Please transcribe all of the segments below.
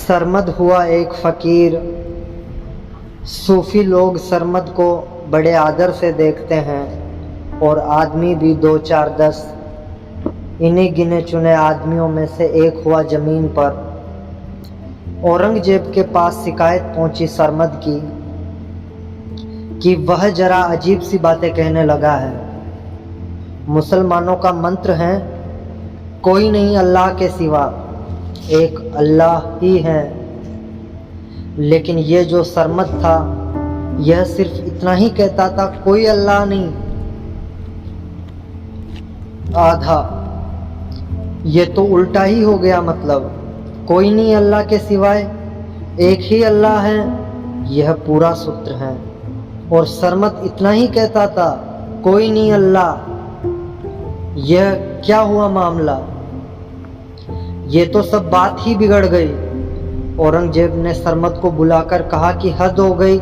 सरमद हुआ एक फ़कीर। सूफ़ी लोग सरमद को बड़े आदर से देखते हैं और आदमी भी 2-4-10 इन्हीं गिने चुने आदमियों में से एक हुआ ज़मीन पर। औरंगज़ेब के पास शिकायत पहुंची सरमद की कि वह ज़रा अजीब सी बातें कहने लगा है। मुसलमानों का मंत्र है, कोई नहीं अल्लाह के सिवा, एक अल्लाह ही है। लेकिन ये जो सरमद था यह सिर्फ इतना ही कहता था, कोई अल्लाह नहीं। आधा ये तो उल्टा ही हो गया, मतलब कोई नहीं अल्लाह के सिवाय, एक ही अल्लाह है, यह पूरा सूत्र है। और सरमद इतना ही कहता था, कोई नहीं अल्लाह। यह क्या हुआ मामला? ये तो सब बात ही बिगड़ गई। औरंगजेब ने सरमद को बुलाकर कहा कि हद हो गई,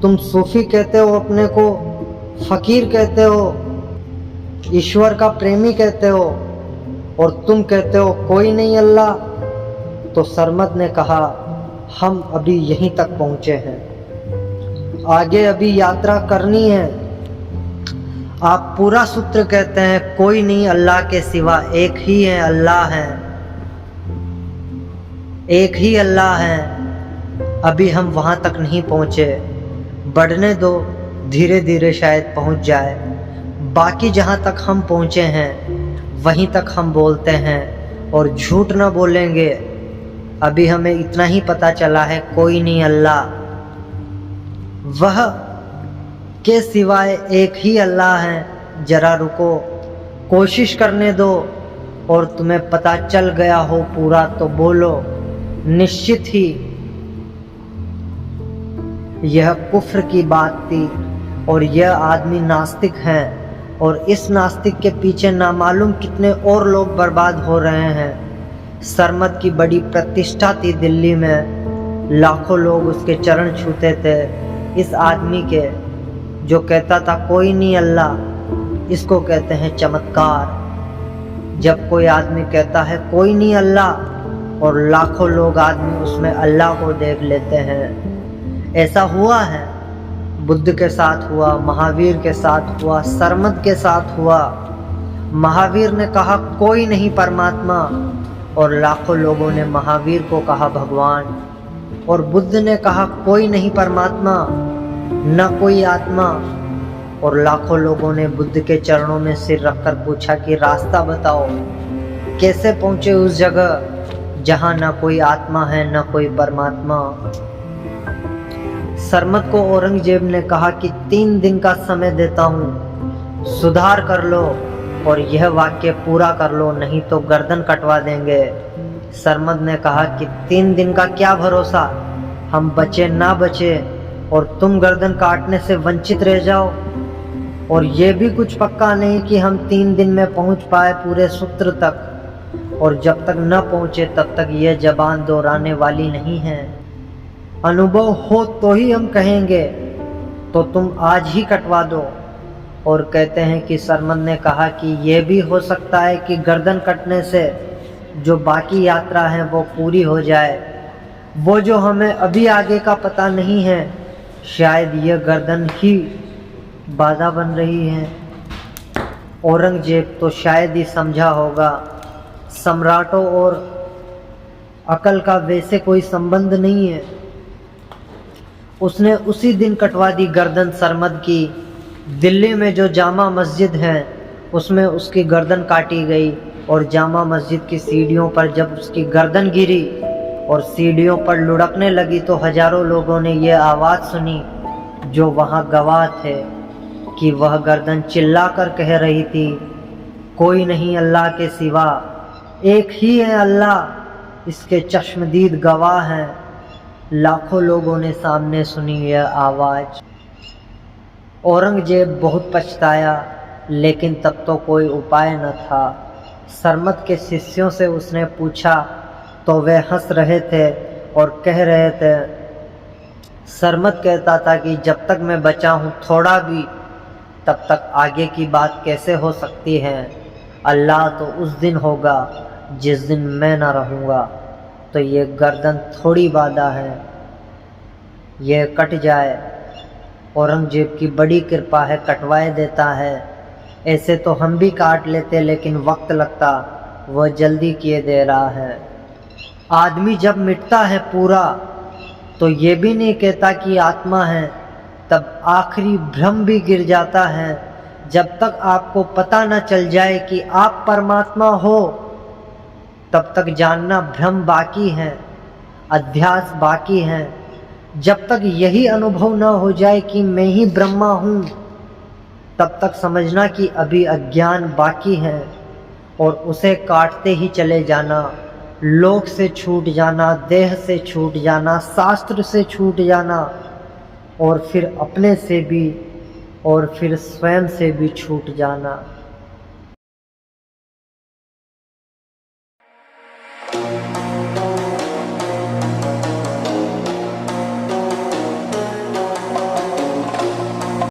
तुम सूफी कहते हो अपने को, फकीर कहते हो, ईश्वर का प्रेमी कहते हो, और तुम कहते हो कोई नहीं अल्लाह। तो सरमद ने कहा, हम अभी यहीं तक पहुंचे हैं, आगे अभी यात्रा करनी है। आप पूरा सूत्र कहते हैं, कोई नहीं अल्लाह के सिवा, एक ही है अल्लाह है, एक ही अल्लाह है। अभी हम वहाँ तक नहीं पहुँचे, बढ़ने दो, धीरे धीरे शायद पहुँच जाए। बाकी जहाँ तक हम पहुँचे हैं वहीं तक हम बोलते हैं और झूठ ना बोलेंगे। अभी हमें इतना ही पता चला है, कोई नहीं अल्लाह, वह के सिवाय एक ही अल्लाह है। जरा रुको, कोशिश करने दो, और तुम्हें पता चल गया हो पूरा तो बोलो। निश्चित ही यह कुफ्र की बात थी और यह आदमी नास्तिक है, और इस नास्तिक के पीछे नामालूम कितने और लोग बर्बाद हो रहे हैं। सरमद की बड़ी प्रतिष्ठा थी दिल्ली में, लाखों लोग उसके चरण छूते थे। इस आदमी के जो कहता था कोई नहीं अल्लाह, इसको कहते हैं चमत्कार। जब कोई आदमी कहता है कोई नहीं अल्लाह और लाखों लोग आदमी उसमें अल्लाह को देख लेते हैं। ऐसा हुआ है, बुद्ध के साथ हुआ, महावीर के साथ हुआ, सरमद के साथ हुआ। महावीर ने कहा कोई नहीं परमात्मा, और लाखों लोगों ने महावीर को कहा भगवान। और बुद्ध ने कहा कोई नहीं परमात्मा, न कोई आत्मा, और लाखों लोगों ने बुद्ध के चरणों में सिर रखकर पूछा कि रास्ता बताओ, कैसे पहुँचे उस जगह जहाँ न कोई आत्मा है न कोई परमात्मा। सरमद को औरंगजेब ने कहा कि 3 दिन का समय देता हूँ, सुधार कर लो और यह वाक्य पूरा कर लो, नहीं तो गर्दन कटवा देंगे। सरमद ने कहा कि 3 दिन का क्या भरोसा, हम बचे ना बचे और तुम गर्दन काटने से वंचित रह जाओ। और ये भी कुछ पक्का नहीं कि हम 3 दिन में पहुंच पाए पूरे सूत्र तक, और जब तक न पहुंचे तब तक यह जबान दोहराने वाली नहीं है। अनुभव हो तो ही हम कहेंगे, तो तुम आज ही कटवा दो। और कहते हैं कि सरमद ने कहा कि यह भी हो सकता है कि गर्दन कटने से जो बाकी यात्रा है वो पूरी हो जाए, वो जो हमें अभी आगे का पता नहीं है, शायद यह गर्दन ही बाधा बन रही है। औरंगजेब तो शायद ही समझा होगा, सम्राटों और अकल का वैसे कोई संबंध नहीं है। उसने उसी दिन कटवा दी गर्दन सरमद की। दिल्ली में जो जामा मस्जिद है उसमें उसकी गर्दन काटी गई, और जामा मस्जिद की सीढ़ियों पर जब उसकी गर्दन गिरी और सीढ़ियों पर लुढ़कने लगी तो हजारों लोगों ने यह आवाज़ सुनी, जो वहाँ गवाह थे, कि वह गर्दन चिल्लाकर कह रही थी, कोई नहीं अल्लाह के सिवा, एक ही है अल्लाह, इसके चश्मदीद गवाह हैं। लाखों लोगों ने सामने सुनी यह आवाज़। औरंगजेब बहुत पछताया, लेकिन तब तो कोई उपाय न था। सरमद के शिष्यों से उसने पूछा तो वे हंस रहे थे और कह रहे थे, सरमद कहता था कि जब तक मैं बचा हूँ थोड़ा भी, तब तक आगे की बात कैसे हो सकती है। अल्लाह तो उस दिन होगा जिस दिन मैं ना रहूँगा। तो ये गर्दन थोड़ी बाधा है, यह कट जाए। औरंगजेब की बड़ी कृपा है, कटवाए देता है। ऐसे तो हम भी काट लेते लेकिन वक्त लगता, वह जल्दी किए दे रहा है। आदमी जब मिटता है पूरा तो ये भी नहीं कहता कि आत्मा है, तब आखिरी भ्रम भी गिर जाता है। जब तक आपको पता न चल जाए कि आप परमात्मा हो, तब तक जानना भ्रम बाकी है, अध्यास बाकी है। जब तक यही अनुभव न हो जाए कि मैं ही ब्रह्मा हूँ, तब तक समझना कि अभी अज्ञान बाकी है, और उसे काटते ही चले जाना। लोक से छूट जाना, देह से छूट जाना, शास्त्र से छूट जाना, और फिर अपने से भी, और फिर स्वयं से भी छूट जाना।